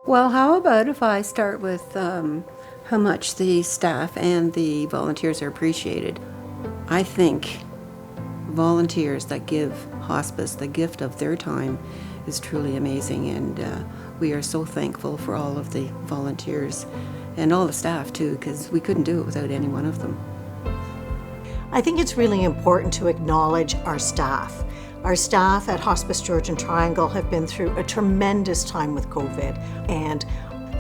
Well, how about if I start with how much the staff and the volunteers are appreciated? I think volunteers that give hospice the gift of their time is truly amazing, and we are so thankful for all of the volunteers and all the staff too, because we couldn't do it without any one of them. I think it's really important to acknowledge our staff. Our staff at Hospice Georgian Triangle have been through a tremendous time with COVID, and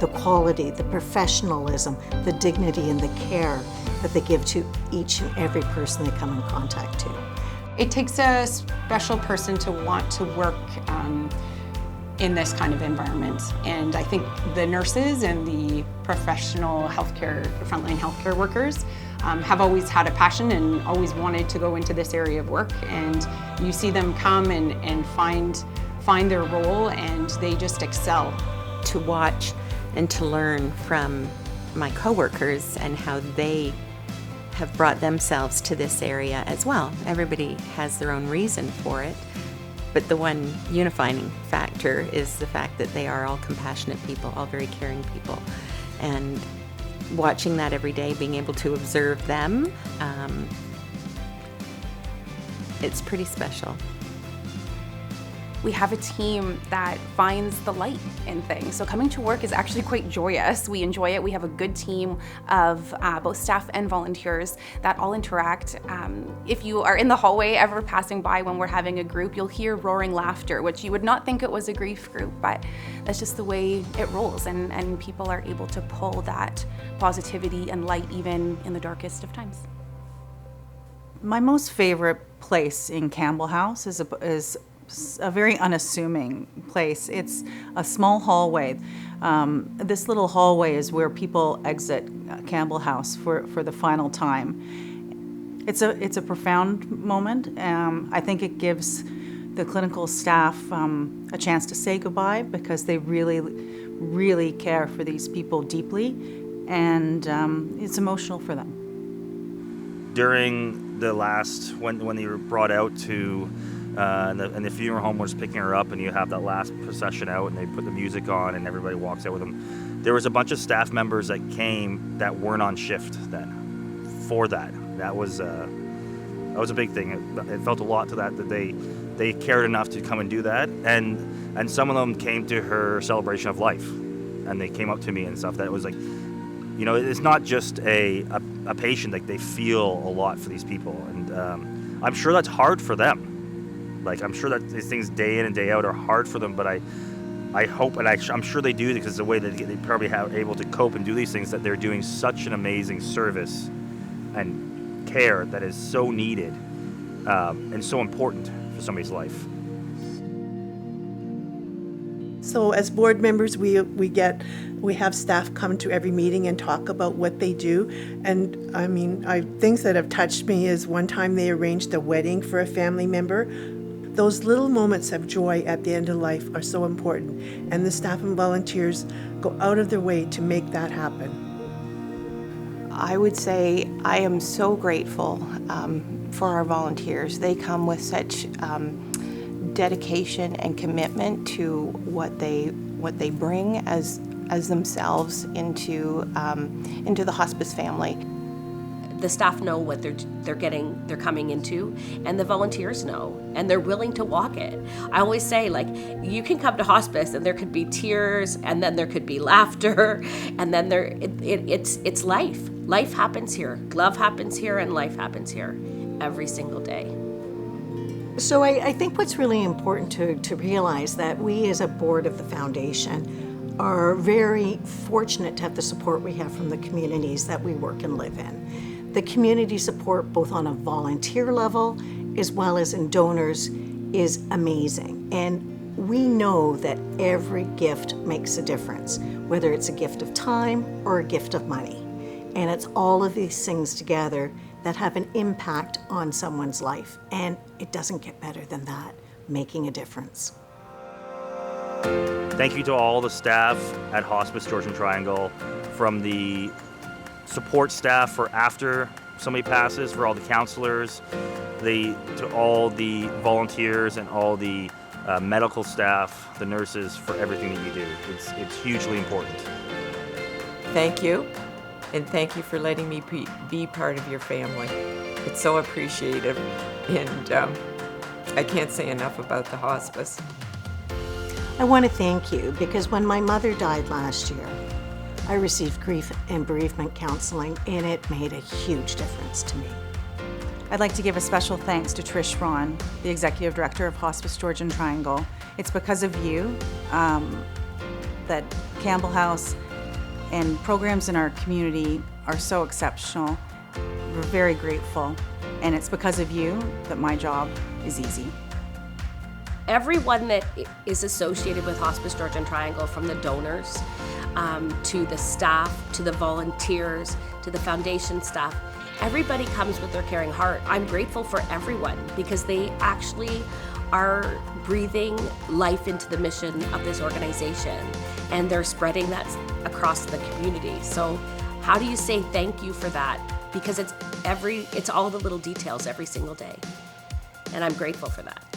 the quality, the professionalism, the dignity and the care that they give to each and every person they come in contact to. It takes a special person to want to work in this kind of environment. And I think the nurses and the professional healthcare, frontline healthcare workers have always had a passion and always wanted to go into this area of work. And you see them come and find their role, and they just excel. To watch and to learn from my coworkers and how they have brought themselves to this area as well. Everybody has their own reason for it, but the one unifying factor is the fact that they are all compassionate people, all very caring people. And watching that every day, being able to observe them, it's pretty special. We have a team that finds the light in things. So coming to work is actually quite joyous. We enjoy it. We have a good team of both staff and volunteers that all interact. If you are in the hallway ever passing by when we're having a group, you'll hear roaring laughter, which you would not think it was a grief group, but that's just the way it rolls, and people are able to pull that positivity and light even in the darkest of times. My most favorite place in Campbell House is a very unassuming place. It's a small hallway. This little hallway is where people exit Campbell House for the final time. It's a profound moment. I think it gives the clinical staff a chance to say goodbye, because they really care for these people deeply, and it's emotional for them. During the last, when they were brought out to and the funeral home was picking her up, and you have that last procession out, and they put the music on, and everybody walks out with them. There was a bunch of staff members that came that weren't on shift then. For that was a big thing. It felt a lot to that they cared enough to come and do that, and some of them came to her celebration of life, and they came up to me and stuff. That was like, you know, it's not just a patient. Like, they feel a lot for these people, and I'm sure that's hard for them. Like, I'm sure that these things day in and day out are hard for them, but I hope, and I'm sure they do, because the way that they probably are able to cope and do these things, that they're doing such an amazing service and care that is so needed and so important for somebody's life. So as board members, we have staff come to every meeting and talk about what they do. And I mean, things that have touched me is one time they arranged a wedding for a family member. Those little moments of joy at the end of life are so important, and the staff and volunteers go out of their way to make that happen. I would say I am so grateful for our volunteers. They come with such dedication and commitment to what they bring as themselves into the hospice family. The staff know what they're coming into, and the volunteers know, and they're willing to walk it. I always say, like, you can come to hospice and there could be tears, and then there could be laughter, and then it's life. Life happens here. Love happens here, and life happens here every single day. So I think what's really important to realize that we as a board of the foundation are very fortunate to have the support we have from the communities that we work and live in. The community support, both on a volunteer level as well as in donors, is amazing. And we know that every gift makes a difference, whether it's a gift of time or a gift of money. And it's all of these things together that have an impact on someone's life. And it doesn't get better than that, making a difference. Thank you to all the staff at Hospice Georgian Triangle, from the support staff for after somebody passes, for all the counselors, to all the volunteers and all the medical staff, the nurses, for everything that you do. It's hugely important. Thank you, and thank you for letting me be part of your family. It's so appreciative, and I can't say enough about the hospice. I want to thank you because when my mother died last year, I received grief and bereavement counseling, and it made a huge difference to me. I'd like to give a special thanks to Trish Ron, the Executive Director of Hospice Georgian Triangle. It's because of you that Campbell House and programs in our community are so exceptional. We're very grateful, and it's because of you that my job is easy. Everyone that is associated with Hospice Georgian Triangle, from the donors to the staff, to the volunteers, to the foundation staff, everybody comes with their caring heart. I'm grateful for everyone because they actually are breathing life into the mission of this organization, and they're spreading that across the community. So how do you say thank you for that? Because it's all the little details every single day, and I'm grateful for that.